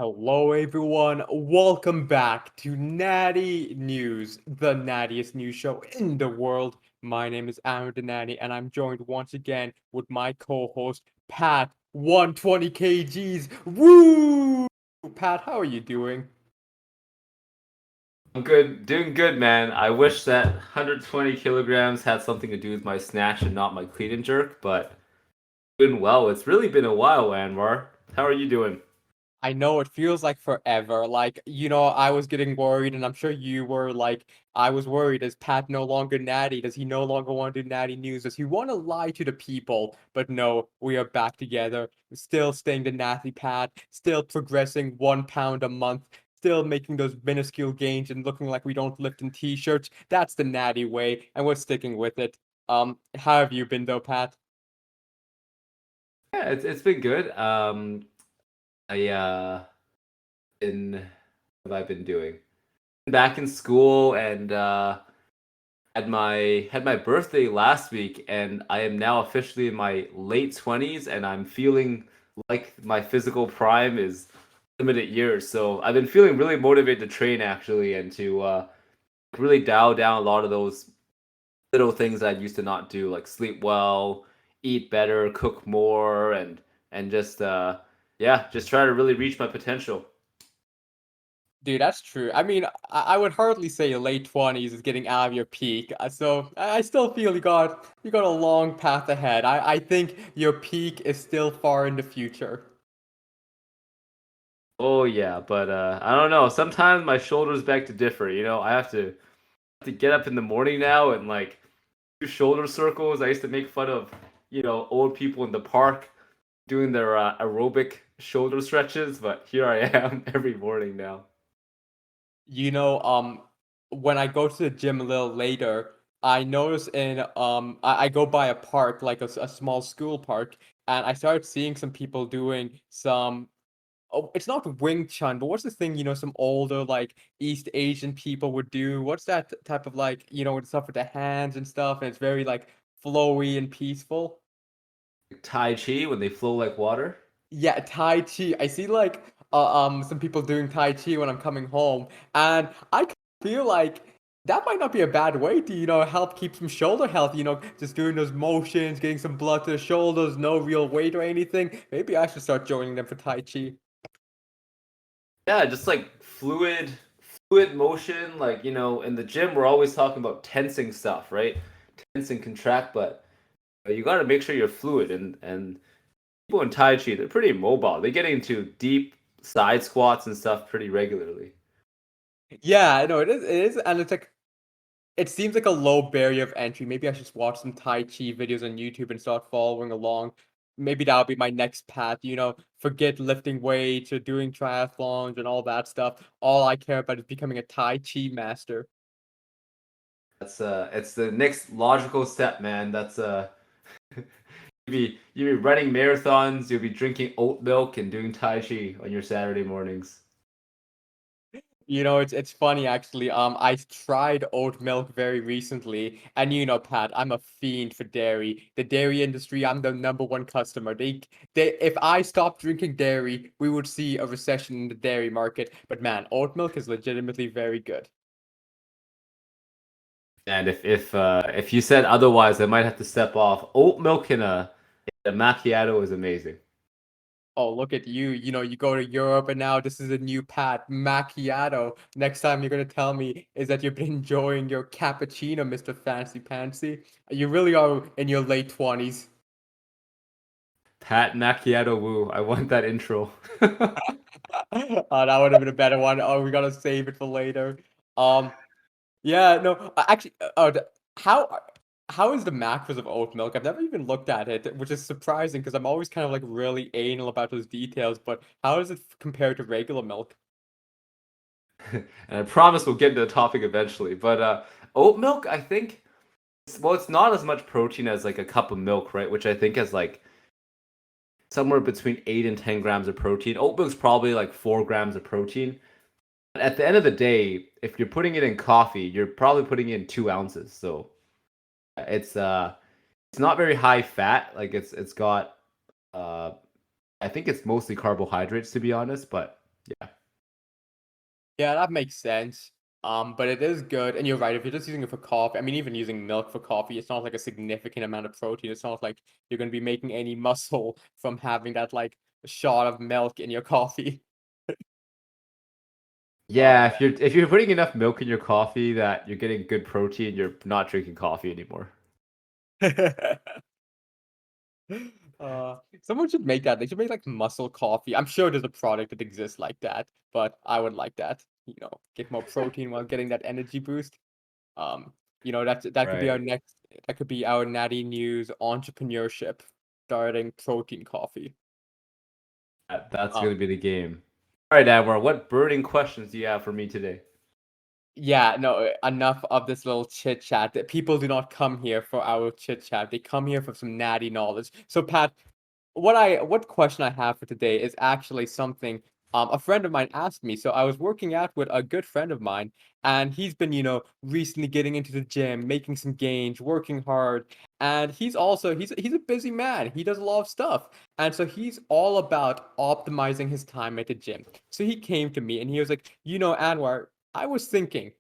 Hello, everyone. Welcome back to Natty News, the nattiest news show in the world. My name is Aaron the Natty, and I'm joined once again with my co-host, Pat, 120 kgs. Woo! Pat, how are you doing? I'm good, doing good, man. I wish that 120 kilograms had something to do with my snatch and not my clean and jerk, but doing well. It's really been a while, Anwar. How are you doing? I know it feels like forever. I was getting worried, and I'm sure you were I was worried. Is Pat no longer natty? Does he no longer want to do natty news? Does he want to lie to the people? But no, we are back together, still staying the natty Pat, still progressing 1 pound a month, still making those minuscule gains and looking like we don't lift in t-shirts. That's the natty way, and we're sticking with it. How have you been though, Pat? Yeah, it's been good. I been what have I been doing? Back in school and had my birthday last week, and I am now officially in my late 20s, and I'm feeling like my physical prime is limited years. So I've been feeling really motivated to train actually, and to really dial down a lot of those little things I used to not do, like sleep well, eat better, cook more, and just yeah, just try to really reach my potential. Dude, that's true. I mean, I would hardly say late 20s is getting out of your peak. So I still feel you got a long path ahead. I think your peak is still far in the future. Oh yeah, but I don't know. Sometimes my shoulders beg to differ. I have to get up in the morning now and like do shoulder circles. I used to make fun of old people in the park doing their aerobic shoulder stretches, but here I am every morning now. You know, when I go to the gym a little later, I notice I go by a park, like a small school park, and I started seeing some people doing some. Oh, it's not Wing Chun, but what's the thing, some older, like, East Asian people would do? What's that type of, like, with stuff with the hands and stuff, and it's very, like, flowy and peaceful? Tai Chi when they flow like water. Yeah, Tai Chi. I see, like, some people doing Tai Chi when I'm coming home, and I feel like that might not be a bad way to, help keep some shoulder health, just doing those motions, getting some blood to the shoulders, no real weight or anything. Maybe I should start joining them for Tai Chi. Yeah, just like fluid motion. Like, in the gym, we're always talking about tensing stuff, right? Tense and contract, but you got to make sure you're fluid. And people in Tai Chi, they're pretty mobile. They get into deep side squats and stuff pretty regularly. Yeah, I know it is, and it's like it seems like a low barrier of entry. Maybe I should just watch some Tai Chi videos on YouTube and start following along. Maybe that'll be my next path, forget lifting weights or doing triathlons and all that stuff. All I care about is becoming a Tai Chi master. It's the next logical step, man. That's you'll be running marathons. You'll be drinking oat milk and doing Tai Chi on your Saturday mornings. It's funny actually. I tried oat milk very recently, and Pat, I'm a fiend for dairy. The dairy industry, I'm the number one customer. If I stopped drinking dairy, we would see a recession in the dairy market. But man, oat milk is legitimately very good. And if you said otherwise, I might have to step off. Oat milk in a macchiato is amazing. Oh, look at you. You go to Europe and now this is a new Pat macchiato. Next time you're gonna tell me is that you've been enjoying your cappuccino, Mr. Fancy Pantsy. You really are in your late 20s. Pat macchiato woo. I want that intro. Oh, that would have been a better one. Oh, we gotta save it for later. Um, yeah, no, actually, how how is the macros of oat milk? I've never even looked at it, which is surprising because I'm always kind of like really anal about those details. But how does it compare to regular milk? And I promise we'll get into the topic eventually. But oat milk, I think, well, it's not as much protein as like a cup of milk, right? Which I think is like somewhere between 8 and 10 grams of protein. Oat milk's probably like 4 grams of protein. But at the end of the day, if you're putting it in coffee, you're probably putting in 2 ounces. So it's it's not very high fat. Like it's got uh I think it's mostly carbohydrates to be honest, but Yeah. Yeah, that makes sense. But it is good, and you're right. If you're just using it for coffee, I mean, even using milk for coffee, it's not like a significant amount of protein. It's not like you're going to be making any muscle from having that like shot of milk in your coffee. Oh Yeah, if you're putting enough milk in your coffee that you're getting good protein, you're not drinking coffee anymore. man. Someone should make that. They should make like muscle coffee. I'm sure there's a product that exists like that, but I would like that. Get more protein while getting that energy boost. Um, that could be our Right. next. That could be our Natty News entrepreneurship, starting protein coffee. That's Um, gonna be the game. All right, Admiral, what burning questions do you have for me today? yeah, no, enough of this little chit chat. People do not come here for our chit chat. They come here for some natty knowledge. So, Pat, what question I have for today is actually something a friend of mine asked me. So I was working out with a good friend of mine, and he's been, recently getting into the gym, making some gains, working hard, and he's a busy man. He does a lot of stuff. And so he's all about optimizing his time at the gym. So he came to me and he was like, Anwar, I was thinking,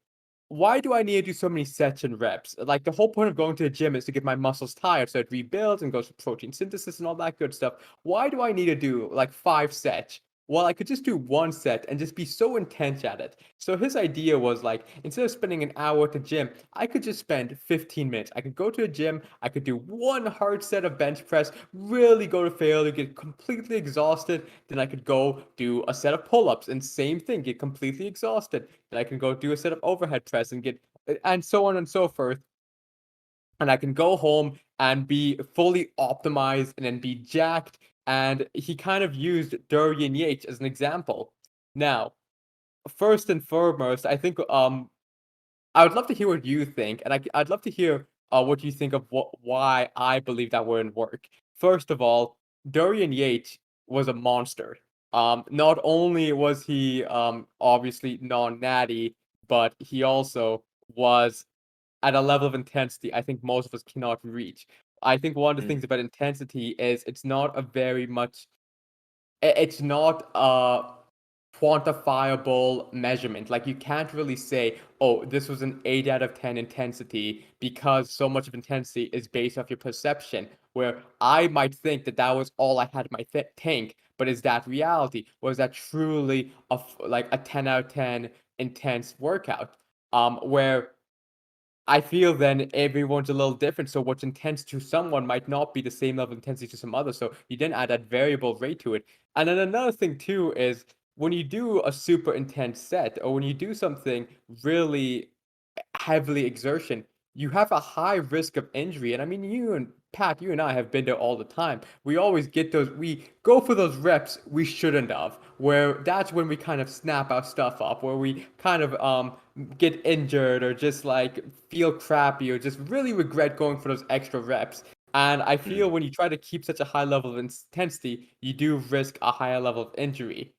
why do I need to do so many sets and reps? Like the whole point of going to the gym is to get my muscles tired so it rebuilds and goes to protein synthesis and all that good stuff. Why do I need to do like 5 sets? Well, I could just do 1 set and just be so intense at it. So his idea was like, instead of spending an hour at the gym, I could just spend 15 minutes. I could go to the gym, I could do 1 hard set of bench press, really go to failure, get completely exhausted. Then I could go do a set of pull-ups and same thing, get completely exhausted. Then I can go do a set of overhead press and get, and so on and so forth. And I can go home and be fully optimized and then be jacked. And he kind of used Dorian Yates as an example. Now, first and foremost, I think I would love to hear what you think, and I'd love to hear what you think of why I believe that wouldn't work. First of all, Dorian Yates was a monster. Not only was he obviously non-natty, but he also was at a level of intensity I think most of us cannot reach. I think one of the Mm, things about intensity is it's not a very much it's not a quantifiable measurement. Like you can't really say, oh, this was an 8 out of 10 intensity because so much of intensity is based off your perception. Where I might think that that was all I had in my tank, but is that reality? Was that truly like a 10 out of 10 intense workout? Where I feel then everyone's a little different. So what's intense to someone might not be the same level of intensity to some others. So you then add that variable rate to it. And then another thing too is when you do a super intense set or when you do something really heavily exertion, you have a high risk of injury. And I mean, you and Pat, you and I have been there all the time. We always get those, we go for those reps we shouldn't have, where that's when we kind of snap our stuff up, where we kind of get injured or just like feel crappy or just really regret going for those extra reps. And I feel mm. when you try to keep such a high level of intensity, you do risk a higher level of injury.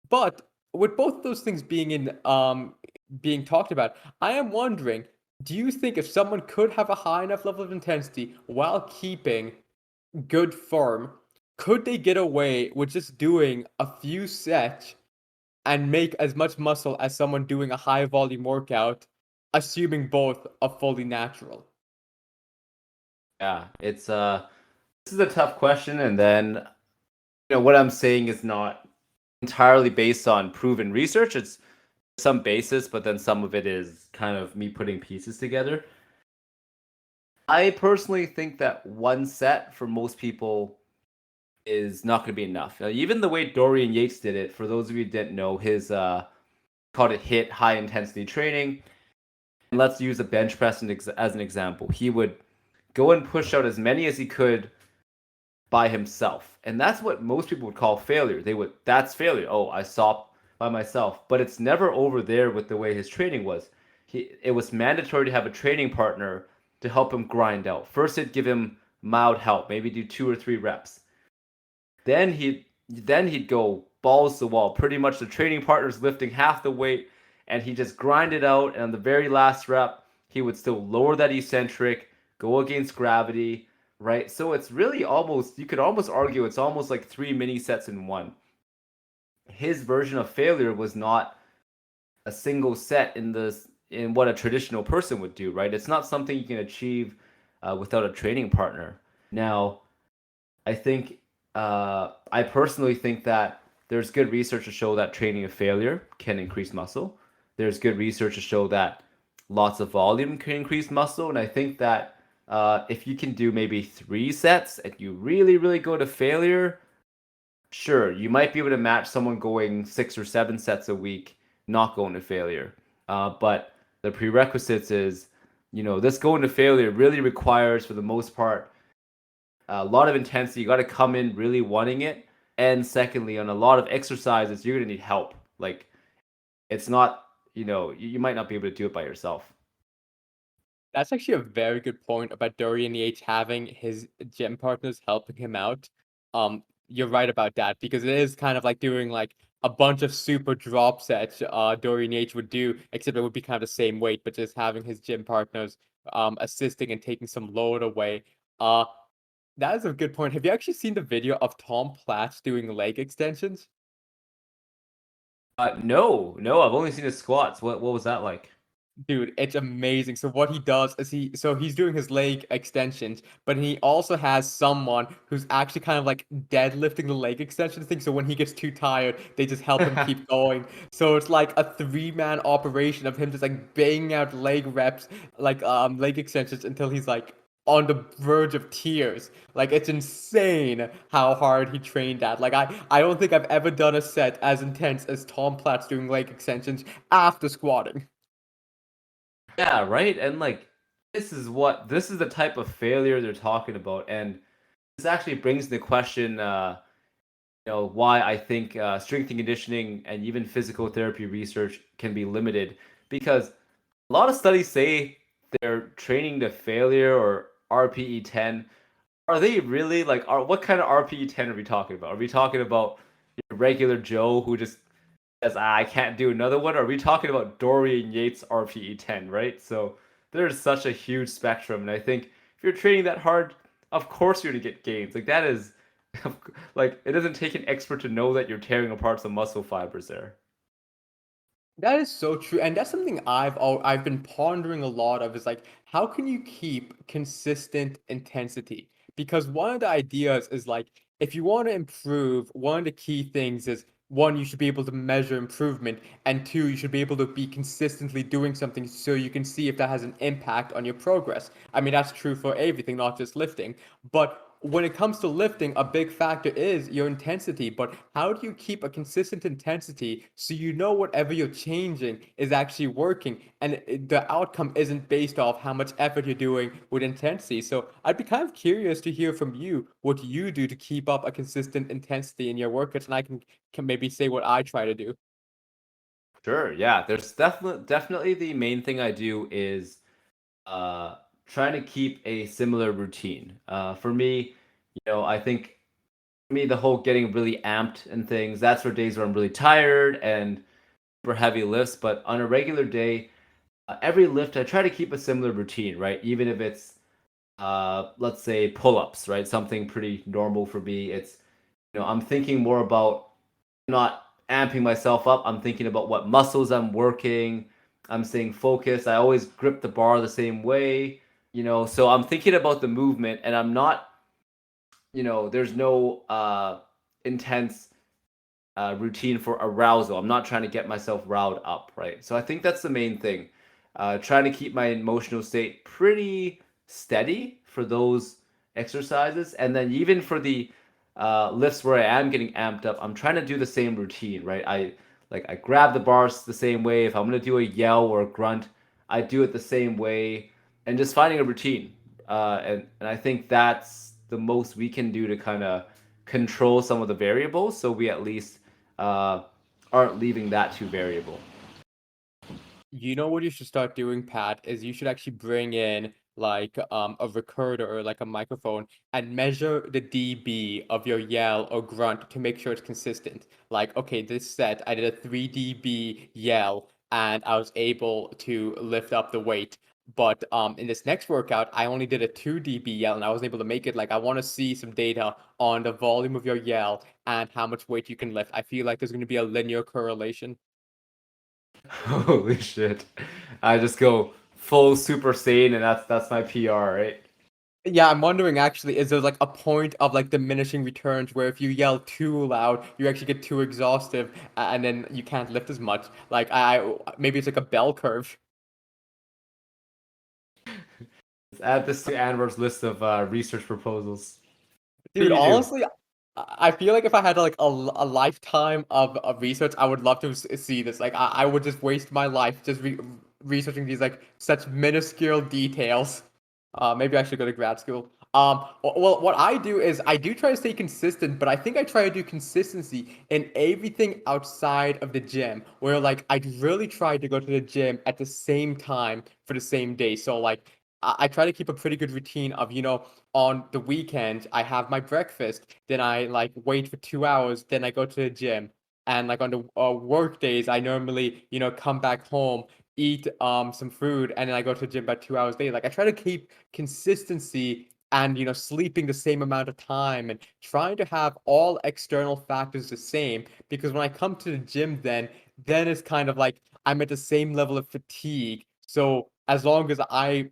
But with both of those things being talked about, I am wondering, do you think if someone could have a high enough level of intensity while keeping good form, could they get away with just doing a few sets and make as much muscle as someone doing a high volume workout, assuming both are fully natural? Yeah, it's this is a tough question, and then what I'm saying is not entirely based on proven research. It's some basis, but then some of it is kind of me putting pieces together. I personally think that 1 set for most people is not going to be enough. Even the way Dorian Yates did it, for those of you who didn't know, his called it hit high intensity training. And let's use a bench press as an example. He would go and push out as many as he could by himself. And that's what most people would call failure. That's failure. Oh, I stopped by myself. But it's never over there with the way his training was. It was mandatory to have a training partner to help him grind out. First, he'd give him mild help, maybe do 2 or 3 reps. Then he'd go balls to the wall. Pretty much the training partner's lifting half the weight, and he just grinded out. And on the very last rep, he would still lower that eccentric, go against gravity, right? So it's really almost, you could almost argue it's almost like 3 mini sets in one. his version of failure was not a single set in what a traditional person would do, right? It's not something you can achieve without a training partner. Now, I think I personally think that there's good research to show that training of failure can increase muscle. There's good research to show that lots of volume can increase muscle, and I think that if you can do maybe 3 sets and you really, really go to failure, sure, you might be able to match someone going 6 or 7 sets a week, not going to failure. But the prerequisites is, this going to failure really requires, for the most part, a lot of intensity. You got to come in really wanting it. And secondly, on a lot of exercises, you're going to need help. Like, it's not, you might not be able to do it by yourself. That's actually a very good point about Dorian Yates having his gym partners helping him out. You're right about that because it is kind of like doing like a bunch of super drop sets Dorian Yates would do, except it would be kind of the same weight, but just having his gym partners assisting and taking some load away. Uh, that is a good point. Have you actually seen the video of Tom Platz doing leg extensions? No, no, I've only seen his squats. What was that like? Dude, it's amazing. So what he does is he's doing his leg extensions, but he also has someone who's actually kind of like deadlifting the leg extension thing. So when he gets too tired, they just help him keep going. So it's like a three-man operation of him just like banging out leg reps, like leg extensions until he's like on the verge of tears. Like it's insane how hard he trained at. Like I don't think I've ever done a set as intense as Tom Platz doing leg extensions after squatting. Yeah, right. And like, this is the type of failure they're talking about, and this actually brings the question, why I think strength and conditioning and even physical therapy research can be limited, because a lot of studies say they're training to failure or RPE 10. Are they really like? Are what kind of RPE 10 are we talking about? Are we talking about your regular Joe who just says, I can't do another one? Or are we talking about Dorian Yates RPE 10, right? So there's such a huge spectrum. And I think if you're training that hard, of course you're going to get gains. Like, that is, like, it doesn't take an expert to know that you're tearing apart some muscle fibers there. That is so true, and that's something I've been pondering a lot of is like how can you keep consistent intensity? Because one of the ideas is like if you want to improve, one of the key things is one, you should be able to measure improvement, and two, you should be able to be consistently doing something so you can see if that has an impact on your progress. I mean, that's true for everything, not just lifting. But when it comes to lifting, a big factor is your intensity. But how do you keep a consistent intensity so you know whatever you're changing is actually working and the outcome isn't based off how much effort you're doing with intensity? So I'd be kind of curious to hear from you what you do to keep up a consistent intensity in your workouts, and I can maybe say what I try to do. Sure, yeah. There's definitely the main thing I do is uh, trying to keep a similar routine. For me, I think for me, the whole getting really amped and things, that's for days where I'm really tired and super heavy lifts. But on a regular day, every lift, I try to keep a similar routine, right? Even if it's, let's say, pull ups, right? Something pretty normal for me. It's, I'm thinking more about not amping myself up. I'm thinking about what muscles I'm working. I'm staying focused. I always grip the bar the same way, so I'm thinking about the movement and I'm not, there's no intense routine for arousal. I'm not trying to get myself riled up, right? So I think that's the main thing. Trying to keep my emotional state pretty steady for those exercises. And then even for the lifts where I am getting amped up, I'm trying to do the same routine, right? I grab the bars the same way. If I'm gonna do a yell or a grunt, I do it the same way, and just finding a routine. And I think that's the most we can do to kind of control some of the variables, so we at least uh, aren't leaving that too variable. You know what you should start doing, Pat, is you should actually bring in like a recorder or like a microphone and measure the dB of your yell or grunt to make sure it's consistent. Like, okay, this set I did a 3 dB yell and I was able to lift up the weight. But in this next workout, I only did a 2 dB yell, and I wasn't able to make it. Like, I want to see some data on the volume of your yell and how much weight you can lift. I feel like there's going to be a linear correlation. Holy shit! I just go full Super Saiyan, and that's my PR, right? Yeah, I'm wondering actually, is there like a point of like diminishing returns where if you yell too loud, you actually get too exhaustive, and then you can't lift as much? Like, maybe it's like a bell curve. Let's add this to Anwar's list of research proposals. What do Dude, you do? honestly, I feel like if I had like a lifetime of research, I would love to see this. Like, I would just waste my life just researching these like such minuscule details. Maybe I should go to grad school. Well, what I do is I do try to stay consistent, but I think I try to do consistency in everything outside of the gym, where like I'd really try to go to the gym at the same time for the same day. So like I try to keep a pretty good routine of, on the weekend, I have my breakfast, then I like wait for 2 hours, then I go to the gym. And like on the work days, I normally, come back home, eat some food, and then I go to the gym about 2 hours later. Like I try to keep consistency and sleeping the same amount of time and trying to have all external factors the same, because when I come to the gym then it's kind of like I'm at the same level of fatigue. So as long as I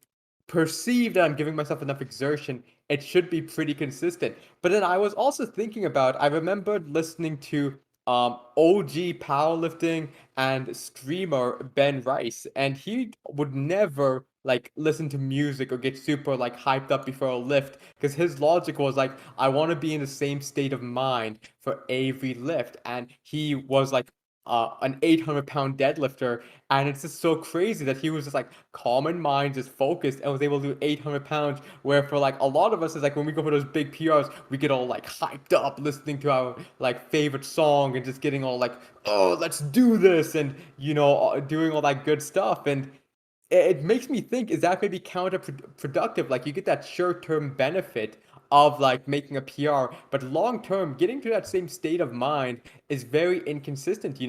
perceive that I'm giving myself enough exertion, it should be pretty consistent. But then I was also thinking about, I remembered listening to OG powerlifting and streamer Ben Rice, and he would never like listen to music or get super like hyped up before a lift, because his logic was like, I want to be in the same state of mind for every lift. And he was like an 800-pound deadlifter, and it's just so crazy that he was just like calm in mind, just focused, and was able to do 800 pounds. Where for like a lot of us, is like when we go for those big PRs, we get all like hyped up listening to our like favorite song and just getting all like, oh, let's do this, and doing all that good stuff. And it makes me think, is that maybe counterproductive? Like you get that short-term benefit of like making a PR, but long-term, getting to that same state of mind is very inconsistent.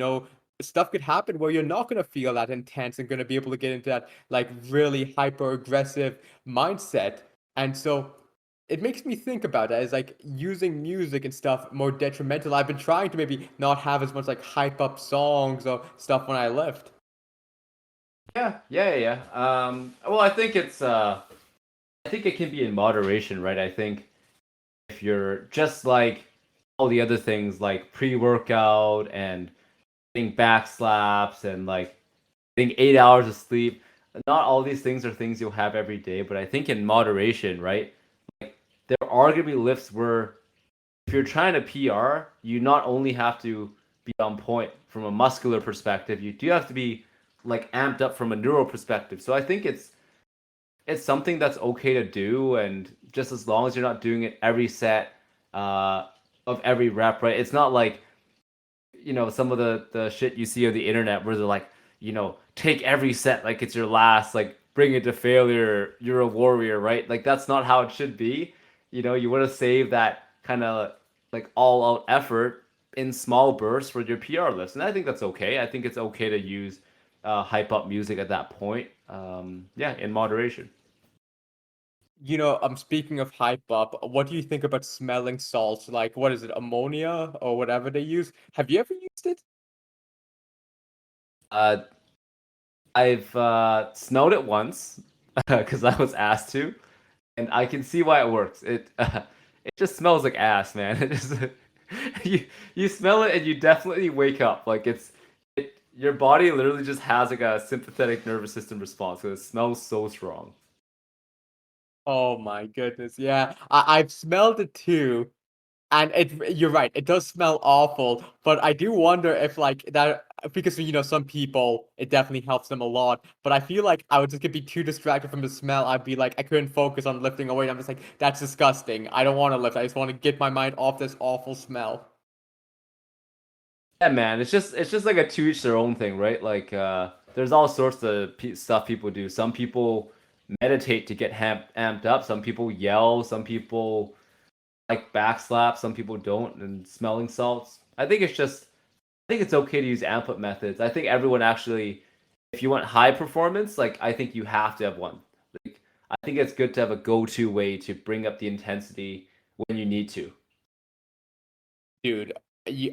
Stuff could happen where you're not going to feel that intense and going to be able to get into that like really hyper aggressive mindset. And so it makes me think about that as like using music and stuff more detrimental. I've been trying to maybe not have as much like hype up songs or stuff when I lift. Yeah. Well, I think I think it can be in moderation, right? I think if you're just like all the other things, like pre-workout and getting back slaps and like getting 8 hours of sleep, not all these things are things you'll have every day, but I think in moderation, right? Like there are gonna be lifts where if you're trying to PR, you not only have to be on point from a muscular perspective, you do have to be like amped up from a neural perspective. So I think it's something that's okay to do, and just as long as you're not doing it every set of every rep, right? It's not like some of the shit you see on the internet where they're like, take every set like it's your last, like bring it to failure, you're a warrior, right? Like that's not how it should be. You want to save that kind of like all out effort in small bursts for your PR list, and I think that's okay. I think it's okay to use hype up music at that point. Yeah, in moderation. I'm speaking of hype up. What do you think about smelling salts? Like, what is it, ammonia or whatever they use? Have you ever used it? Uh, I've smelled it once because I was asked to, and I can see why it works. It just smells like ass, man. It just you smell it and you definitely wake up. Like your body literally just has like a sympathetic nervous system response because it smells so strong. Oh my goodness. Yeah, I've smelled it too. And you're right, it does smell awful, but I do wonder if like that, because some people it definitely helps them a lot, but I feel like I would just get be too distracted from the smell. I'd be like I couldn't focus on lifting a weight. I'm just like, that's disgusting. I don't want to lift. I just want to get my mind off this awful smell. Yeah, man. It's just like a to each their own thing, right? Like there's all sorts of stuff people do. Some people meditate to get amped up. Some people yell. Some people like backslap. Some people don't. And smelling salts. I think it's okay to use amp up methods. I think everyone actually, if you want high performance, like I think you have to have one. I think it's good to have a go-to way to bring up the intensity when you need to. Dude,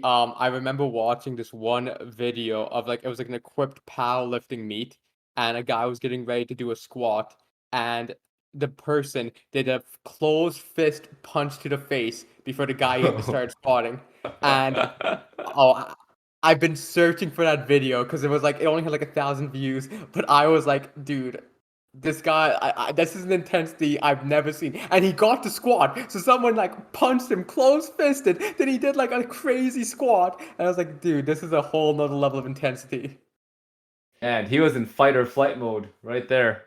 I remember watching this one video of like it was like an equipped powerlifting meet, and a guy was getting ready to do a squat, and the person did a closed fist punch to the face before the guy even started squatting. And oh, I've been searching for that video because it was like it only had like 1,000 views, but I was like, dude, this guy, this is an intensity I've never seen, and he got to squat. So someone like punched him close fisted. Then he did like a crazy squat, and I was like, dude, this is a whole nother level of intensity. And he was in fight or flight mode right there.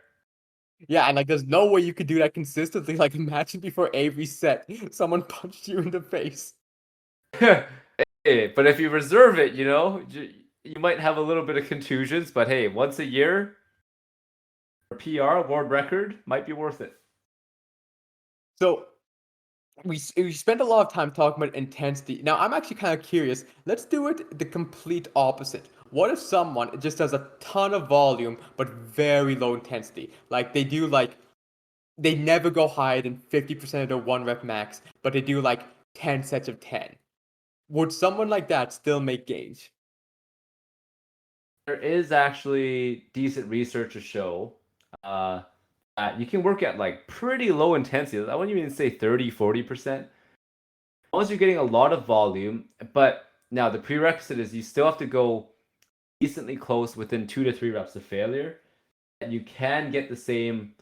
Yeah, and like, there's no way you could do that consistently. Like, imagine before every set, someone punched you in the face. Hey, but if you reserve it, you might have a little bit of contusions. But hey, once a year, a PR world record might be worth it. So we spent a lot of time talking about intensity. Now I'm actually kind of curious. Let's do it the complete opposite. What if someone just does a ton of volume but very low intensity? Like they never go higher than 50% of their one rep max, but they do like 10 sets of 10. Would someone like that still make gains? There is actually decent research to show uh, that you can work at like pretty low intensity. I wouldn't even say 30-40%. Once you're getting a lot of volume, but now the prerequisite is you still have to go decently close within 2 to 3 reps of failure. And you can get the same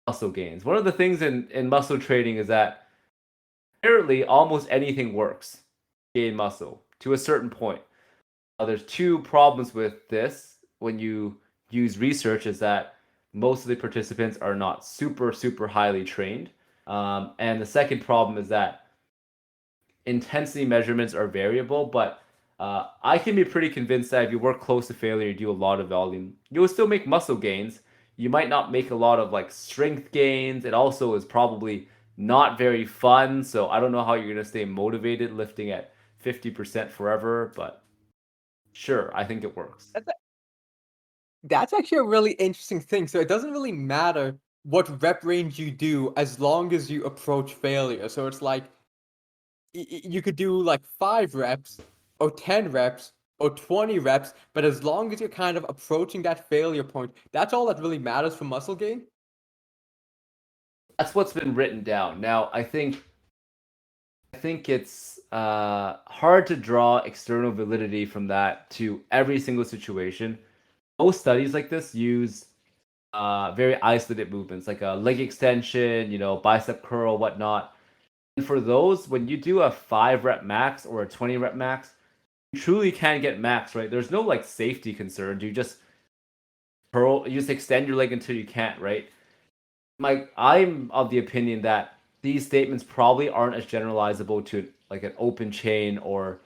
muscle gains. One of the things in muscle training is that apparently almost anything works to gain muscle to a certain point. There's two problems with this when you use research is that most of the participants are not super highly trained. And the second problem is that intensity measurements are variable, but I can be pretty convinced that if you work close to failure, you do a lot of volume, you will still make muscle gains. You might not make a lot of like strength gains. It also is probably not very fun. So I don't know how you're gonna stay motivated lifting at 50% forever, but sure, I think it works. That's actually a really interesting thing. So it doesn't really matter what rep range you do as long as you approach failure. So it's like you could do like 5 reps or 10 reps or 20 reps, but as long as you're kind of approaching that failure point, that's all that really matters for muscle gain. That's what's been written down. Now, I think it's hard to draw external validity from that to every single situation. Most studies like this use very isolated movements, like a leg extension, bicep curl, whatnot. And for those, when you do a 5 rep max or a 20 rep max, you truly can get max, right? There's no like safety concern. You just extend your leg until you can't, right? I'm of the opinion that these statements probably aren't as generalizable to like an open chain or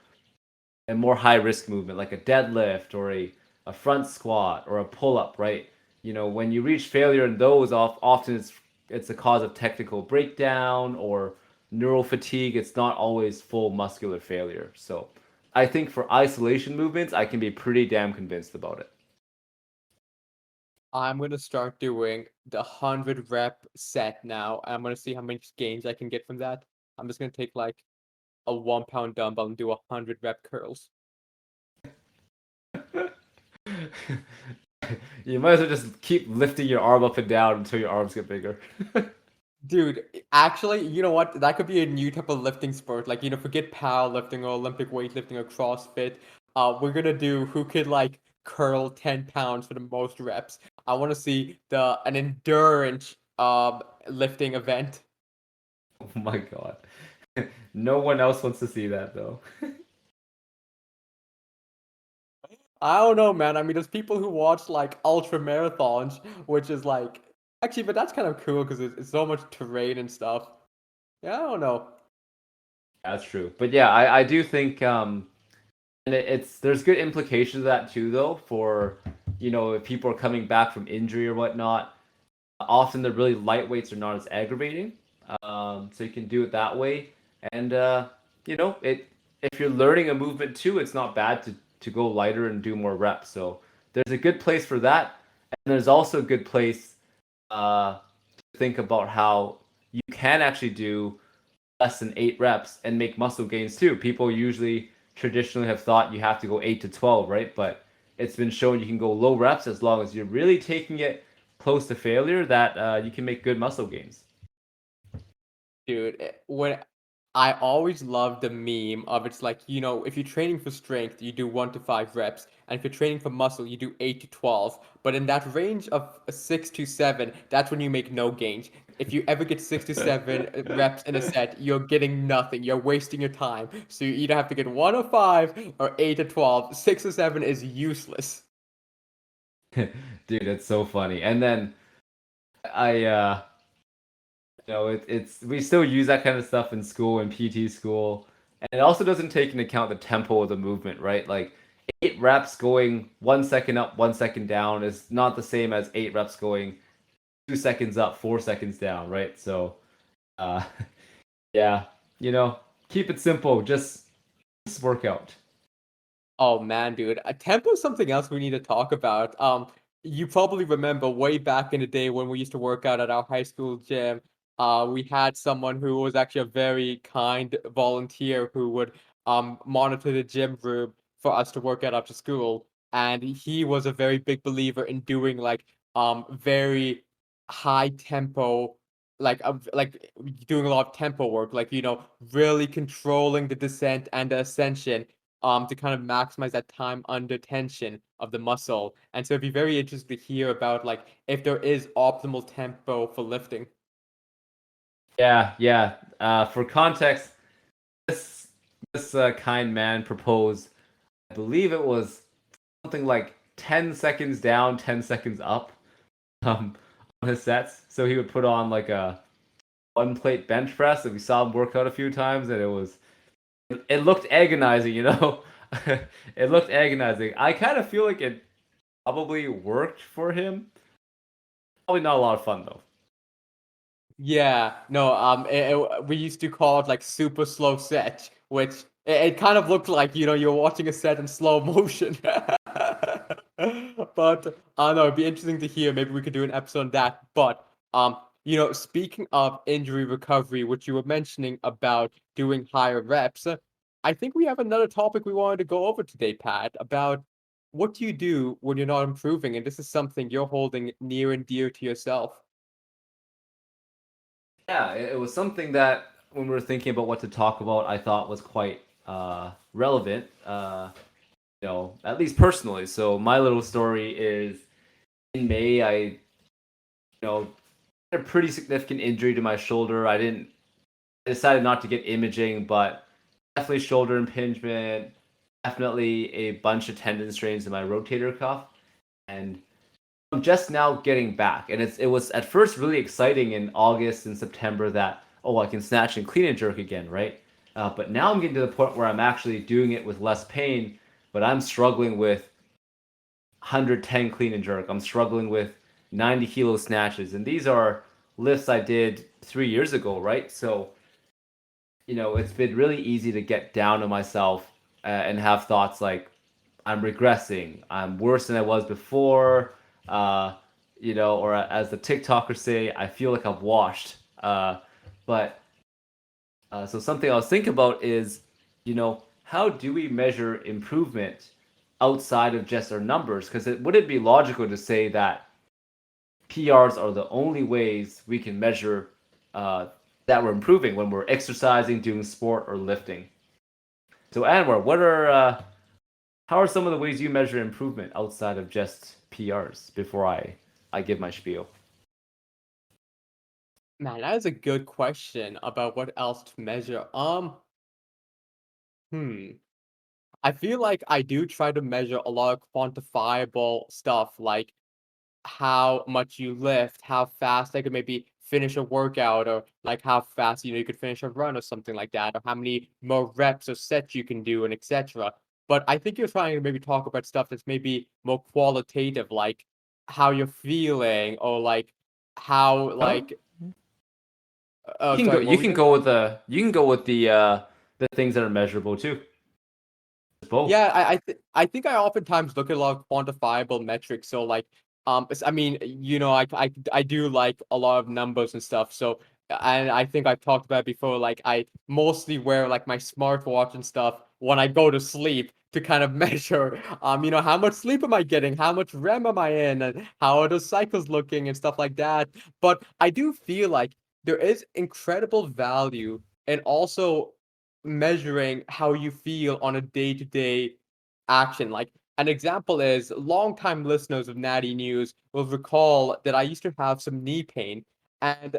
a more high risk movement like a deadlift or a front squat or a pull up, right? When you reach failure in those, often it's a cause of technical breakdown or neural fatigue. It's not always full muscular failure. So I think for isolation movements, I can be pretty damn convinced about it. I'm gonna start doing the 100 rep set now. And I'm gonna see how many gains I can get from that. I'm just gonna take like a 1 pound dumbbell and do 100 rep curls. You might as well just keep lifting your arm up and down until your arms get bigger. Dude, actually, you know what? That could be a new type of lifting sport. Like, forget powerlifting or Olympic weightlifting or CrossFit. We're gonna do who could like curl 10 pounds for the most reps. I want to see an endurance lifting event. Oh my god. No one else wants to see that though. I don't know, man. I mean, there's people who watch like ultra marathons, which is like actually, but that's kind of cool because it's so much terrain and stuff. Yeah, I don't know. That's true. But yeah, I do think and it's there's good implications of that too though for if people are coming back from injury or whatnot. Often the really lightweights are not as aggravating. So you can do it that way. And it if you're learning a movement too, it's not bad to go lighter and do more reps. So there's a good place for that. And there's also a good place to think about how you can actually do less than 8 reps and make muscle gains too. People usually traditionally have thought you have to go 8 to 12, right? But it's been shown you can go low reps as long as you're really taking it close to failure, that you can make good muscle gains. Dude, when I always love the meme of it's like, if you're training for strength, you do 1 to 5 reps, and if you're training for muscle, you do 8 to 12. But in that range of 6 to 7, that's when you make no gains. If you ever get 6 to 7 reps in a set, you're getting nothing. You're wasting your time. So you either have to get 1 to 5 or 8 to 12. 6 to 7 is useless. Dude, it's so funny. And then I it's we still use that kind of stuff in school, in PT school, and it also doesn't take into account the tempo of the movement, right? Like 8 reps going 1 second up, 1 second down is not the same as 8 reps going 2 seconds up, 4 seconds down, right? So, uh, yeah, keep it simple, just work out. Oh man, dude. Tempo is something else we need to talk about. You probably remember way back in the day when we used to work out at our high school gym. We had someone who was actually a very kind volunteer who would monitor the gym room for us to work out after school. And he was a very big believer in doing like very high tempo, like doing a lot of tempo work, like really controlling the descent and the ascension to kind of maximize that time under tension of the muscle. And so it'd be very interesting to hear about like if there is optimal tempo for lifting. Yeah, yeah. For context, this kind man proposed, I believe it was something like 10 seconds down, 10 seconds up, um, on his sets. So he would put on like a 1 plate bench press, and we saw him work out a few times, and it looked agonizing, It looked agonizing. I kind of feel like it probably worked for him. Probably not a lot of fun though. Yeah, no, we used to call it like super slow set, which it kind of looked like, you're watching a set in slow motion. But I don't know, it'd be interesting to hear. Maybe we could do an episode on that. But speaking of injury recovery, which you were mentioning about doing higher reps, I think we have another topic we wanted to go over today, Pat, about what do you do when you're not improving? And this is something you're holding near and dear to yourself. Yeah, it was something that when we were thinking about what to talk about, I thought was quite relevant. At least personally. So my little story is in May, I had a pretty significant injury to my shoulder. I decided not to get imaging, but definitely shoulder impingement, definitely a bunch of tendon strains in my rotator cuff, and I'm just now getting back. And it was at first really exciting in August and September that, oh, I can snatch and clean and jerk again, right? But now I'm getting to the point where I'm actually doing it with less pain, but I'm struggling with 110 clean and jerk. I'm struggling with 90 kilo snatches, and these are lifts I did 3 years ago, right? So it's been really easy to get down on myself and have thoughts like I'm regressing, I'm worse than I was before, or as the TikTokers say, I feel like I'm washed. But so something I was thinking about is, how do we measure improvement outside of just our numbers? Because would it be logical to say that PRs are the only ways we can measure that we're improving when we're exercising, doing sport, or lifting? So, Anwar, how are some of the ways you measure improvement outside of just PRs before I give my spiel? Man, that is a good question about what else to measure. Hmm. I feel like I do try to measure a lot of quantifiable stuff, like how much you lift, how fast I could maybe finish a workout, or like how fast you could finish a run or something like that, or how many more reps or sets you can do, and etc. But I think you're trying to maybe talk about stuff that's maybe more qualitative, like how you're feeling, or like how Oh, like you oh can go. sorry, what You were you can gonna go say? with the things that are measurable too. Both. Yeah, I think I oftentimes look at a lot of quantifiable metrics. So like I mean, I do like a lot of numbers and stuff. So, and I think I've talked about it before. Like, I mostly wear like my smartwatch and stuff when I go to sleep to kind of measure, how much sleep am I getting, how much REM am I in, and how are the cycles looking and stuff like that. But I do feel like there is incredible value in also measuring how you feel on a day-to-day action. Like, an example is longtime listeners of Natty News will recall that I used to have some knee pain. And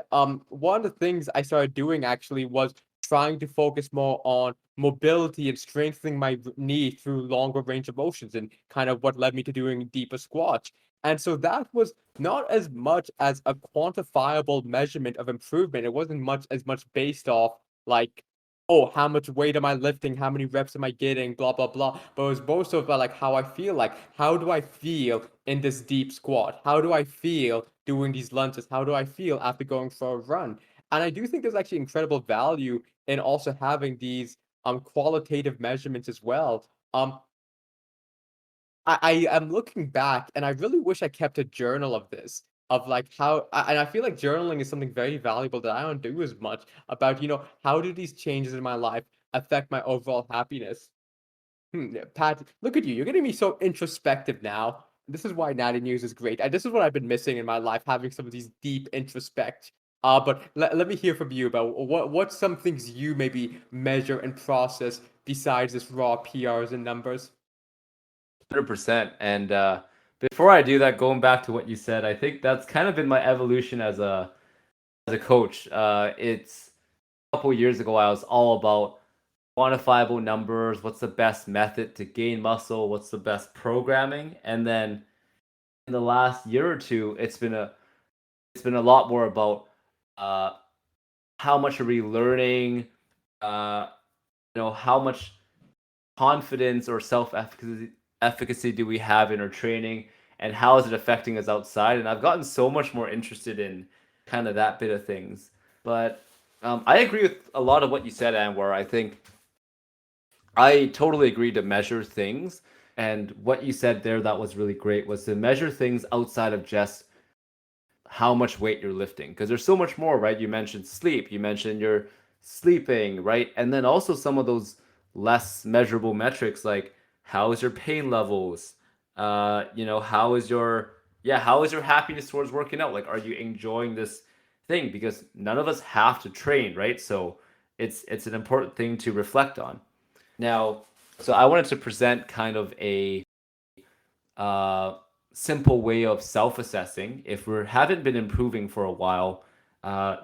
one of the things I started doing actually was trying to focus more on mobility and strengthening my knee through longer range of motions, and kind of what led me to doing deeper squats. And so that was not as much as a quantifiable measurement of improvement. It wasn't much based off like, oh, how much weight am I lifting? How many reps am I getting? Blah, blah, blah. But it was more so about like how I feel. Like, how do I feel in this deep squat? How do I feel doing these lunges? How do I feel after going for a run? And I do think there's actually incredible value in also having these qualitative measurements as well. I am looking back, and I really wish I kept a journal of this, of like and I feel like journaling is something very valuable that I don't do as much about, how do these changes in my life affect my overall happiness? Yeah, Pat, look at you. You're getting me so introspective now. This is why Natty News is great. And this is what I've been missing in my life, having some of these deep introspect. But let me hear from you about what's some things you maybe measure and process besides this raw PRs and numbers. 100%. And before I do that, going back to what you said, I think that's kind of been my evolution as a coach. It's a couple years ago, I was all about quantifiable numbers. What's the best method to gain muscle? What's the best programming? And then in the last year or two, it's been a lot more about uh, how much are we learning? Uh, how much confidence or self efficacy do we have in our training, and how is it affecting us outside? And I've gotten so much more interested in kind of that bit of things. But I agree with a lot of what you said, Anwar. I think I totally agree to measure things. And what you said there that was really great was to measure things outside of just how much weight you're lifting, because there's so much more, right? You mentioned sleep, you mentioned you're sleeping, right? And then also some of those less measurable metrics, like how is your pain levels, how is your happiness towards working out? Like, are you enjoying this thing? Because none of us have to train, right? So it's an important thing to reflect on. Now, so I wanted to present kind of a uh, simple way of self-assessing if we haven't been improving for a while.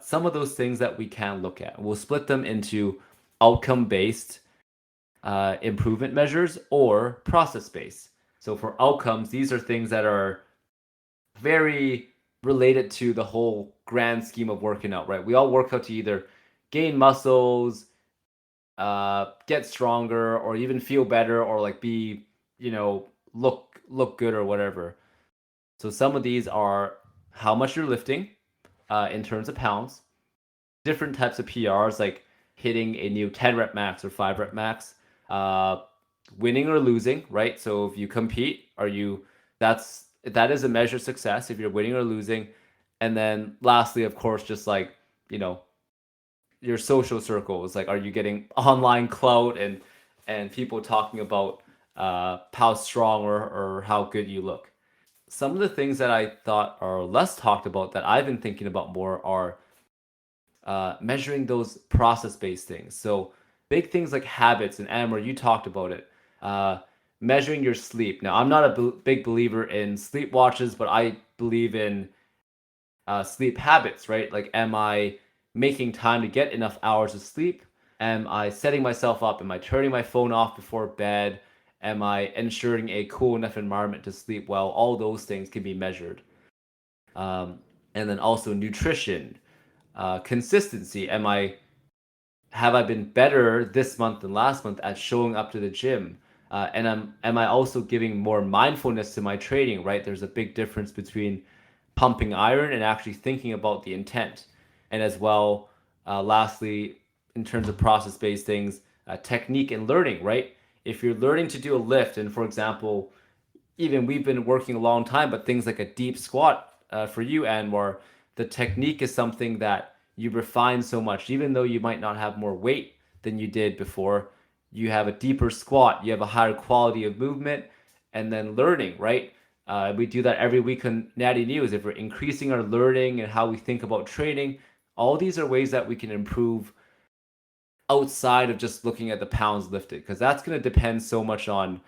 Some of those things that we can look at. We'll split them into outcome-based improvement measures or process-based. So for outcomes, these are things that are very related to the whole grand scheme of working out, right? We all work out to either gain muscles, get stronger, or even feel better, or like be, look good or whatever. So some of these are how much you're lifting in terms of pounds, different types of PRs like hitting a new 10 rep max or 5 rep max, uh, winning or losing, right? So if you compete, that is a measure of success if you're winning or losing. And then lastly, of course, just like, you know, your social circles, like are you getting online clout and people talking about how strong or how good you look. Some of the things that I thought are less talked about that I've been thinking about more are measuring those process-based things. So big things like habits, and Amber, you talked about it. Uh, Measuring your sleep. Now, I'm not a big believer in sleep watches, but I believe in sleep habits, right? Like, am I making time to get enough hours of sleep? Am I setting myself up? Am I turning my phone off before bed? Am I ensuring a cool enough environment to sleep well? All those things can be measured. Um, and then also nutrition, consistency. Have I been better this month than last month at showing up to the gym? And am I also giving more mindfulness to my training, right? There's a big difference between pumping iron and actually thinking about the intent. And as well, lastly, in terms of process-based things, technique and learning, right? If you're learning to do a lift, and for example, even we've been working a long time, but things like a deep squat for you, Anwar, the technique is something that you refine so much. Even though you might not have more weight than you did before, you have a deeper squat, you have a higher quality of movement, and then learning, right? We do that every week on Natty News. If we're increasing our learning and how we think about training, all these are ways that we can improve outside of just looking at the pounds lifted, because that's going to depend so much on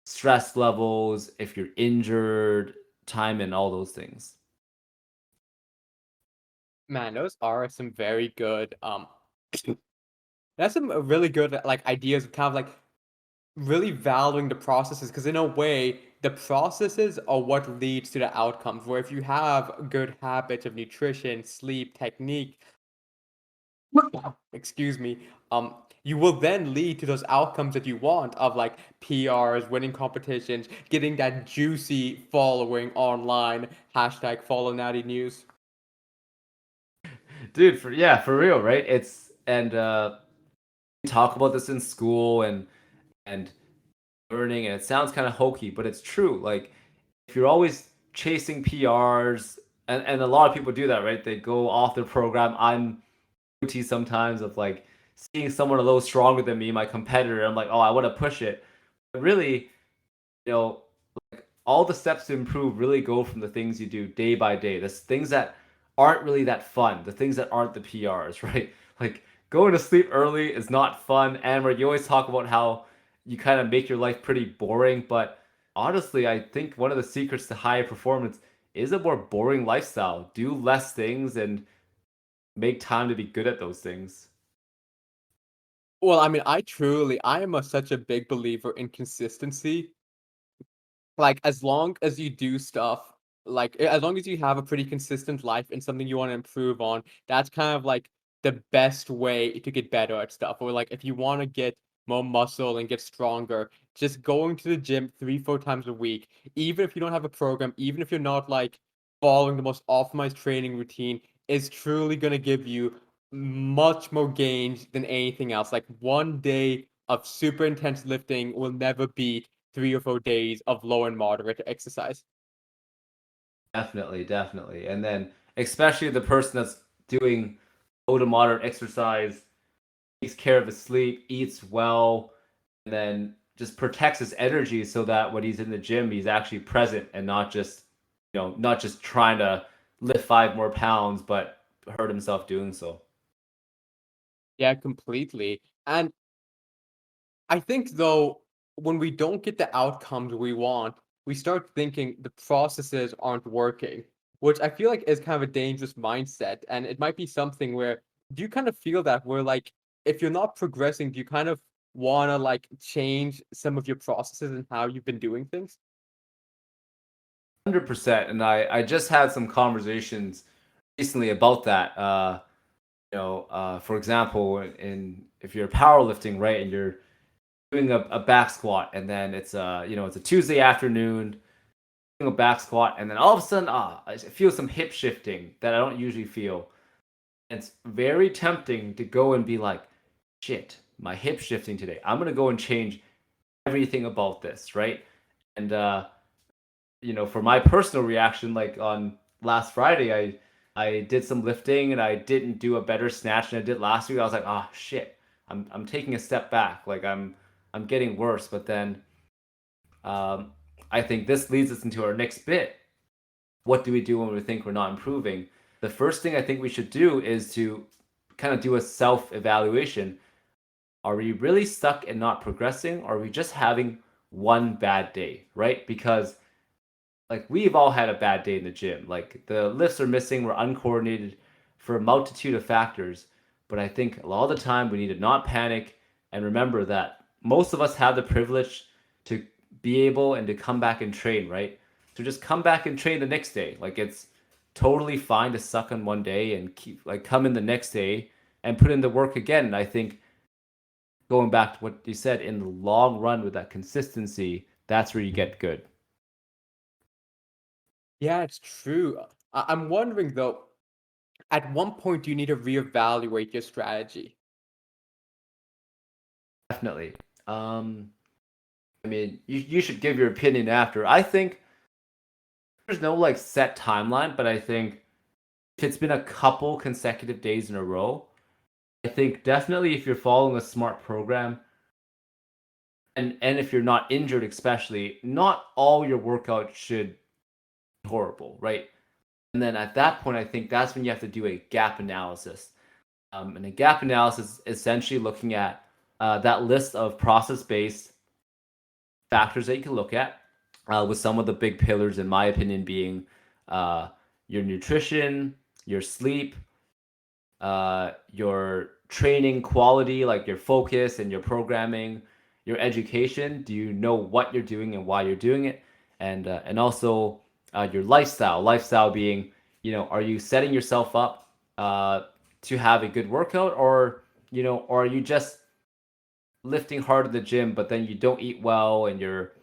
stress levels, if you're injured, time, and all those things. Man, those are some very good that's some really good like ideas of kind of like really valuing the processes because in a way the processes are what leads to the outcomes where if you have good habits of nutrition, sleep, technique, excuse me, you will then lead to those outcomes that you want of like PRs, winning competitions, getting that juicy following online, hashtag follow Natty News. Dude, for real, right? It's and we talk about this in school and learning, and it sounds kind of hokey, but it's true. Like if you're always chasing PRs, and a lot of people do that, right? They go off their program. I'm guilty sometimes of like seeing someone a little stronger than me, my competitor. I'm like, oh, I want to push it. But really, you know, all the steps to improve really go from the things you do day by day. The things that aren't really that fun, the things that aren't the PRs, right? Like going to sleep early is not fun. And where you always talk about how you kind of make your life pretty boring, but honestly, I think one of the secrets to high performance is a more boring lifestyle. Do less things and make time to be good at those things. Well, I mean, I am such a big believer in consistency. Like, as long as you do stuff, like, as long as you have a pretty consistent life and something you wanna improve on, that's kind of, like, the best way to get better at stuff, or, like, if you wanna get more muscle and get stronger, just going to the gym 3, 4 times a week, even if you don't have a program, even if you're not, like, following the most optimized training routine, is truly gonna give you much more gains than anything else. Like, 1 day of super intense lifting will never beat 3 or 4 days of low and moderate exercise. Definitely, definitely. And then especially the person that's doing low to moderate exercise, takes care of his sleep, eats well, and then just protects his energy so that when he's in the gym, he's actually present and not just trying to lift 5 more pounds, but hurt himself doing so. Yeah, completely. And I think though, when we don't get the outcomes we want, we start thinking the processes aren't working, which I feel like is kind of a dangerous mindset. And it might be something where do you kind of feel that where like if you're not progressing, do you kind of wanna like change some of your processes and how you've been doing things? 100%. And I just had some conversations recently about that. For example, in if you're powerlifting, right, and you're doing a back squat, and then it's a Tuesday afternoon, doing a back squat, and then all of a sudden, I feel some hip shifting that I don't usually feel. And it's very tempting to go and be like, shit, my hip shifting today. I'm gonna go and change everything about this, right? And for my personal reaction, like on last Friday, I did some lifting and I didn't do a better snatch than I did last week. I was like, oh shit, I'm taking a step back. Like I'm getting worse. But then um, I think this leads us into our next bit. What do we do when we think we're not improving? The first thing I think we should do is to kind of do a self evaluation. Are we really stuck and not progressing? Or are we just having one bad day, right? Because like we've all had a bad day in the gym. Like the lifts are missing, we're uncoordinated for a multitude of factors. But I think a lot of the time we need to not panic and remember that most of us have the privilege to be able and to come back and train, right? So just come back and train the next day. Like it's totally fine to suck on one day and keep like come in the next day and put in the work again. And I think going back to what you said, in the long run with that consistency, that's where you get good. Yeah, it's true. I'm wondering though, at one point do you need to reevaluate your strategy? Definitely. Um, I mean, you should give your opinion after. I think there's no like set timeline, but I think if it's been a couple consecutive days in a row, I think definitely if you're following a smart program and if you're not injured especially, not all your workouts should be horrible, right? And then at that point, I think that's when you have to do a gap analysis. And a gap analysis is essentially looking at that list of process-based factors that you can look at, with some of the big pillars, in my opinion, being uh, your nutrition, your sleep, your training quality, like your focus and your programming, your education. Do you know what you're doing and why you're doing it? And also your lifestyle. Lifestyle being, are you setting yourself up to have a good workout, or are you just lifting hard at the gym, but then you don't eat well and you're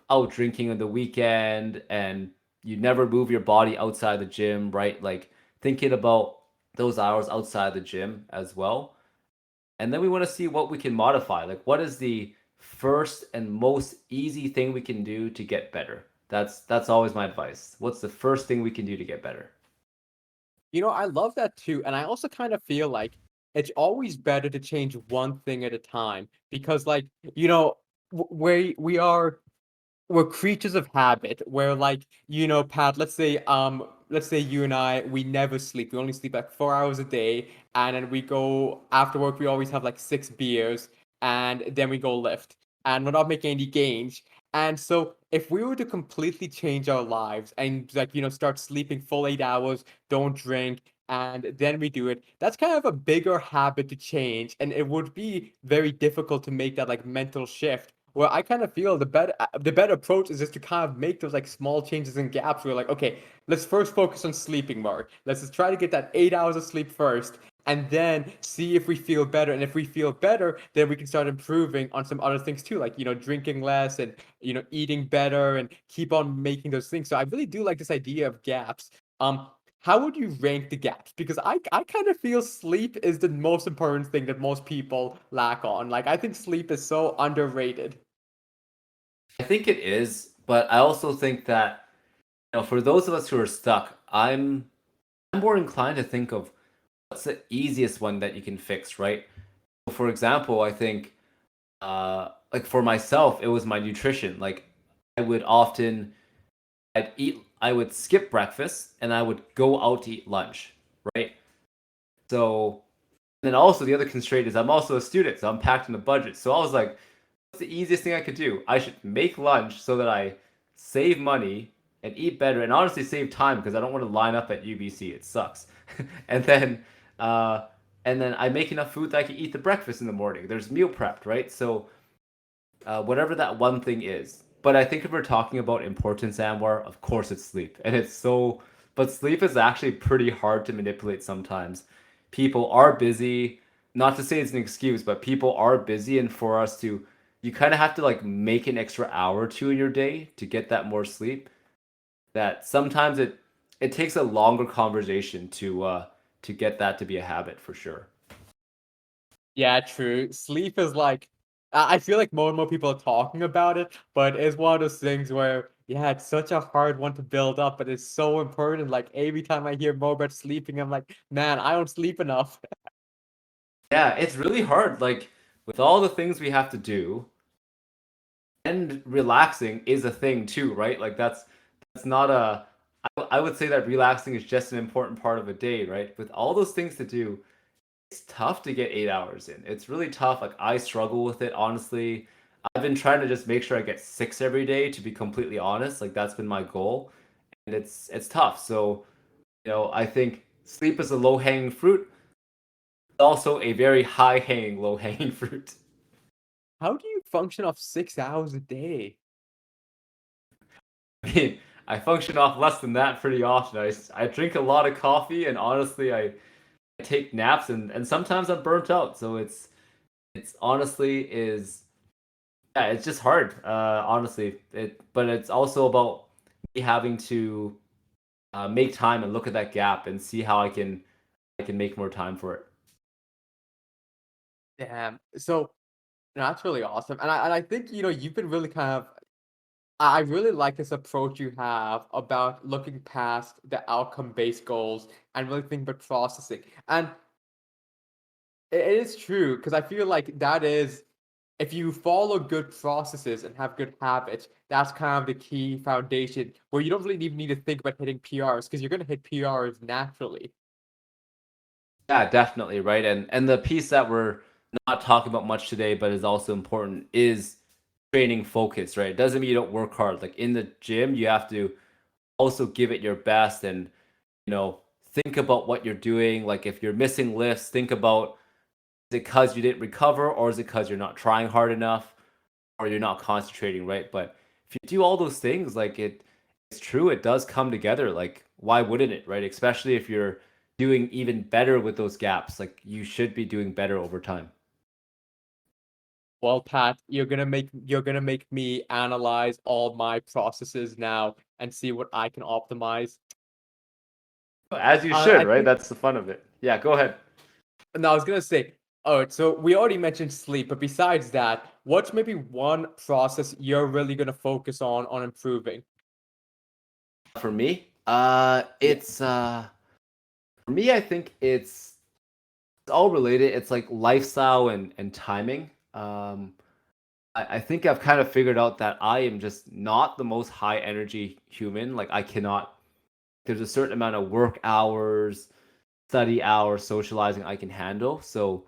out drinking on the weekend and you never move your body outside the gym, right? Like thinking about those hours outside the gym as well. And then we want to see what we can modify. Like what is the first and most easy thing we can do to get better? That's always my advice. What's the first thing we can do to get better? I love that too, and I also kind of feel like it's always better to change one thing at a time because, like, we're creatures of habit where like Pat, let's say you and I, we never sleep, we only sleep like 4 hours a day, and then we go after work, we always have like 6 beers, and then we go lift, and we're not making any gains. And so if we were to completely change our lives and like start sleeping full 8 hours, don't drink, and then we do it, that's kind of a bigger habit to change, and it would be very difficult to make that like mental shift. Well, I kind of feel the better approach is just to kind of make those like small changes and gaps. Where like, okay, let's first focus on sleeping more. Let's just try to get that 8 hours of sleep first, and then see if we feel better. And if we feel better, then we can start improving on some other things too, like drinking less and eating better, and keep on making those things. So I really do like this idea of gaps. How would you rank the gaps? Because I kind of feel sleep is the most important thing that most people lack on. Like I think sleep is so underrated. I think it is, but I also think that for those of us who are stuck, I'm more inclined to think of what's the easiest one that you can fix, right? For example, I think like for myself, it was my nutrition. Like I would often I would skip breakfast and I would go out to eat lunch, right? So then also the other constraint is I'm also a student, so I'm packed in the budget. So I was like, what's the easiest thing I could do? I should make lunch so that I save money and eat better and honestly save time because I don't want to line up at UBC. It sucks. and then uh and then I make enough food that I can eat the breakfast in the morning. There's meal prepped, right? So whatever that one thing is. But I think if we're talking about importance, Anwar, of course it's sleep. And it's so, but sleep is actually pretty hard to manipulate sometimes. People are busy, not to say it's an excuse, but people are busy. And for us to, you kind of have to like make an extra hour or two in your day to get that more sleep. That sometimes it takes a longer conversation to get that to be a habit for sure. Yeah, true. Sleep is like, I feel like more and more people are talking about it, but it's one of those things where, yeah, it's such a hard one to build up, but it's so important. Like every time I hear more about sleeping, I'm like, man, I don't sleep enough. Yeah, it's really hard. Like with all the things we have to do, and relaxing is a thing too, right? Like that's not a. I would say that relaxing is just an important part of a day, right? With all those things to do, it's tough to get 8 hours in. It's really tough. Like I struggle with it, honestly. I've been trying to just make sure I get 6 every day, to be completely honest. Like that's been my goal, and it's tough. So I think sleep is a low hanging fruit, also a very high hanging low hanging fruit. How do you function off 6 hours a day? I mean, I function off less than that pretty often. I drink a lot of coffee, and honestly, I take naps, and sometimes I'm burnt out. So it's honestly is yeah, it's just hard. Honestly, but it's also about me having to make time and look at that gap and see how I can make more time for it. Damn. So That's really awesome, and I think, you've been really kind of I really like this approach you have about looking past the outcome-based goals and really think about processing, and it is true because I feel like that is if you follow good processes and have good habits, that's kind of the key foundation where you don't really even need to think about hitting PRs because you're gonna hit PRs naturally. Yeah, definitely, right? And the piece that we're not talking about much today, but is also important is training focus, right? It doesn't mean you don't work hard. Like in the gym, you have to also give it your best and you know, think about what you're doing. Like if you're missing lifts, think about is it because you didn't recover or is it because you're not trying hard enough or you're not concentrating, right? But if you do all those things, like it's true, it does come together. Like why wouldn't it, right? Especially if you're doing even better with those gaps. Like you should be doing better over time. Well, Pat, you're gonna make me analyze all my processes now and see what I can optimize. As you I should, right? think That's the fun of it. Yeah, go ahead. no, I was gonna say, oh, so we already mentioned sleep, but besides that, what's maybe one process you're really gonna focus on improving? For me, Yeah. it's for me, I think it's all related. It's like lifestyle and timing. I think I've kind of figured out that I am just not the most high energy human. Like I cannot. There's a certain amount of work hours, study hours, socializing I can handle. So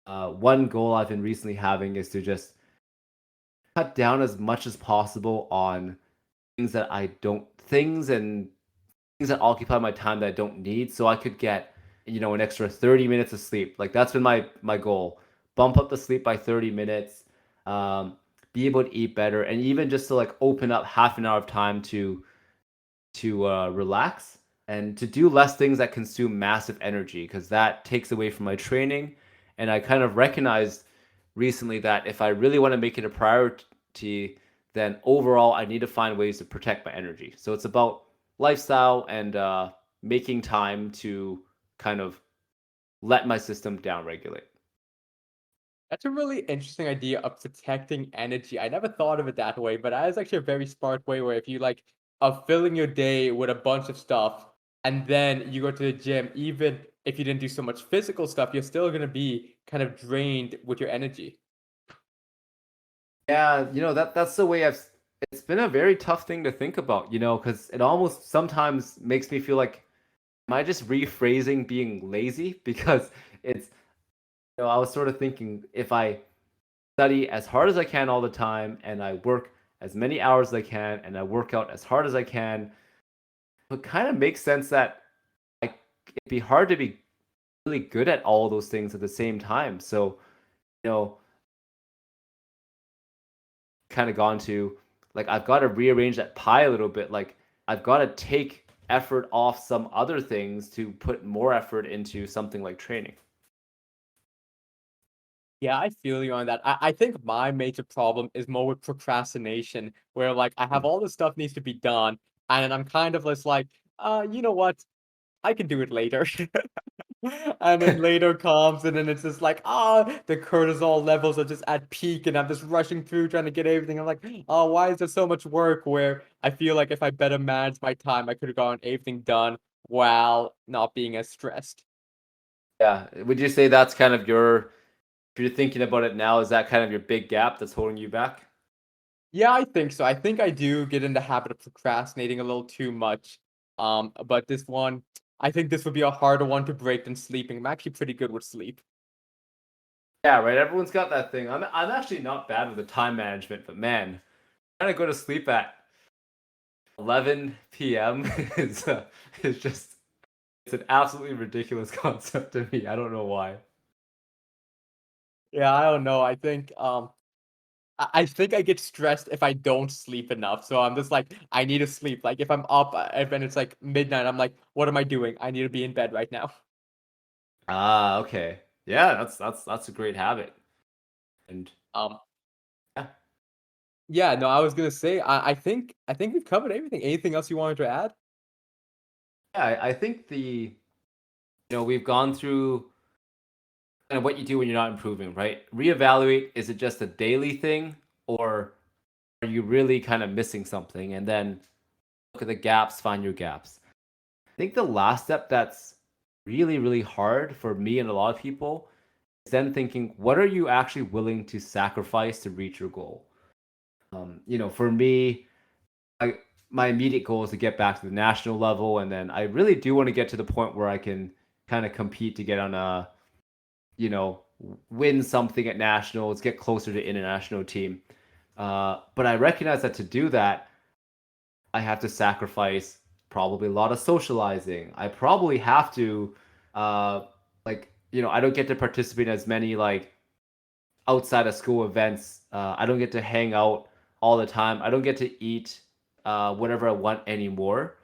one goal I've been recently having is to just cut down as much as possible on things that I don't things that occupy my time that I don't need, so I could get an extra 30 minutes of sleep. Like that's been my goal. Bump up the sleep by 30 minutes. Be able to eat better, and even just to like open up half an hour of time to relax and to do less things that consume massive energy because that takes away from my training. And I kind of recognized recently that if I really want to make it a priority, then overall I need to find ways to protect my energy. So it's about lifestyle and making time to kind of let my system down regulate. That's a really interesting idea of protecting energy. I never thought of it that way, but that is actually a very smart way where if you like are filling your day with a bunch of stuff and then you go to the gym, even if you didn't do so much physical stuff, you're still gonna be kind of drained with your energy. Yeah, that's the way it's been a very tough thing to think about, because it almost sometimes makes me feel like am I just rephrasing being lazy? Because it's, I was sort of thinking if I study as hard as I can all the time and I work as many hours as I can and I work out as hard as I can, it kind of makes sense that it'd be hard to be really good at all those things at the same time. So, you know, kind of gone to like I've got to rearrange that pie a little bit. Like I've got to take effort off some other things to put more effort into something like training. Yeah, I feel you on that. I think my major problem is more with procrastination, where like I have all this stuff needs to be done, and I'm kind of just like, you know what? I can do it later. And then later comes, and then it's just like, the cortisol levels are just at peak, and I'm just rushing through trying to get everything. I'm like, oh, why is there so much work? Where I feel like if I better manage my time, I could have gotten everything done while not being as stressed. Yeah. Would you say that's kind of if you're thinking about it now, is that kind of your big gap that's holding you back? Yeah, I think so. I think I do get in the habit of procrastinating a little too much. But this one, I think this would be a harder one to break than sleeping. I'm actually pretty good with sleep. Yeah, right. Everyone's got that thing. I'm actually not bad with the time management, but man, trying to go to sleep at 11 p.m. is just it's an absolutely ridiculous concept to me. I don't know why. Yeah, I don't know. I think I get stressed if I don't sleep enough. So I'm just like, I need to sleep. Like if I'm up and it's like midnight, I'm like, what am I doing? I need to be in bed right now. Ah, okay. Yeah, that's a great habit. And Um, yeah, yeah, no, I was gonna say, I think we've covered everything. Anything else you wanted to add? yeah, I think we've gone through and what you do when you're not improving, right? Reevaluate, is it just a daily thing, or are you really kind of missing something? And then look at the gaps, find your gaps. I think the last step that's really, really hard for me and a lot of people is then thinking, what are you actually willing to sacrifice to reach your goal? For me, my immediate goal is to get back to the national level, and then I really do want to get to the point where I can kind of compete to get on a, you know, win something at nationals, get closer to international team. But I recognize that to do that, I have to sacrifice probably a lot of socializing. I probably have to, I don't get to participate in as many like outside of school events. I don't get to hang out all the time. I don't get to eat whatever I want anymore.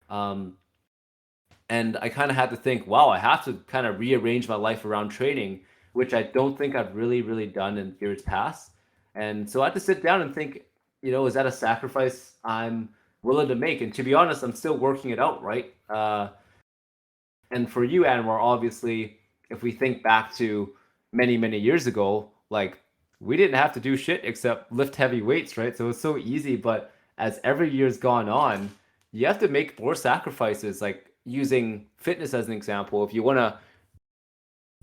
Um, and I kind of had to think, wow, I have to kind of rearrange my life around training, which I don't think I've really, really done in years past. And so I had to sit down and think, is that a sacrifice I'm willing to make? And to be honest, I'm still working it out, right? And for you, Anwar, obviously, if we think back to many, many years ago, like we didn't have to do shit except lift heavy weights, right? So it's so easy. But as every year's gone on, you have to make more sacrifices. Like using fitness as an example, if you want to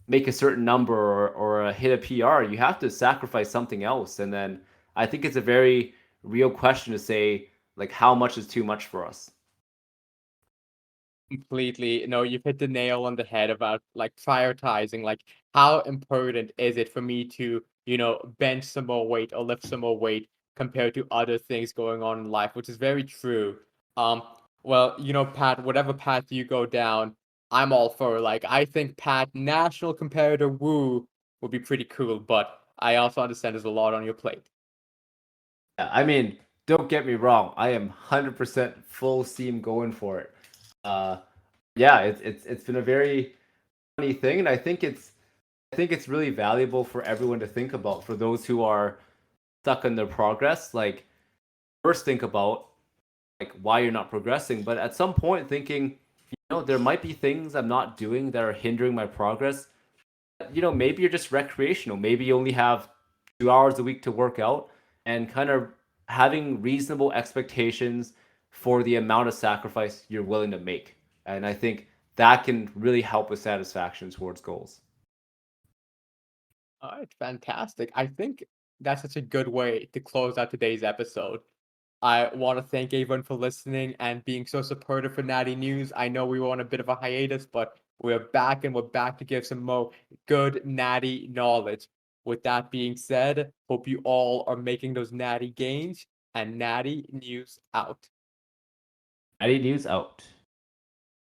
make a certain number or hit a PR, you have to sacrifice something else. And then I think it's a very real question to say, like, how much is too much for us? Completely. No, you've hit the nail on the head about like prioritizing, like how important is it for me to, bench some more weight or lift some more weight compared to other things going on in life, which is very true. Um, well, Pat, whatever path you go down, I'm all for. Like, I think Pat, national competitor Woo would be pretty cool, but I also understand there's a lot on your plate. Yeah, I mean, don't get me wrong. I am 100% full steam going for it. Uh, yeah, it's been a very funny thing, and I think it's really valuable for everyone to think about. For those who are stuck in their progress, like first think about like why you're not progressing, but at some point thinking, there might be things I'm not doing that are hindering my progress. Maybe you're just recreational. Maybe you only have 2 hours a week to work out, and kind of having reasonable expectations for the amount of sacrifice you're willing to make. And I think that can really help with satisfaction towards goals. All right, fantastic. I think that's such a good way to close out today's episode. I want to thank everyone for listening and being so supportive for Natty News. I know we were on a bit of a hiatus, but we're back and we're back to give some more good Natty knowledge. With that being said, hope you all are making those Natty gains and Natty News out. Any news out?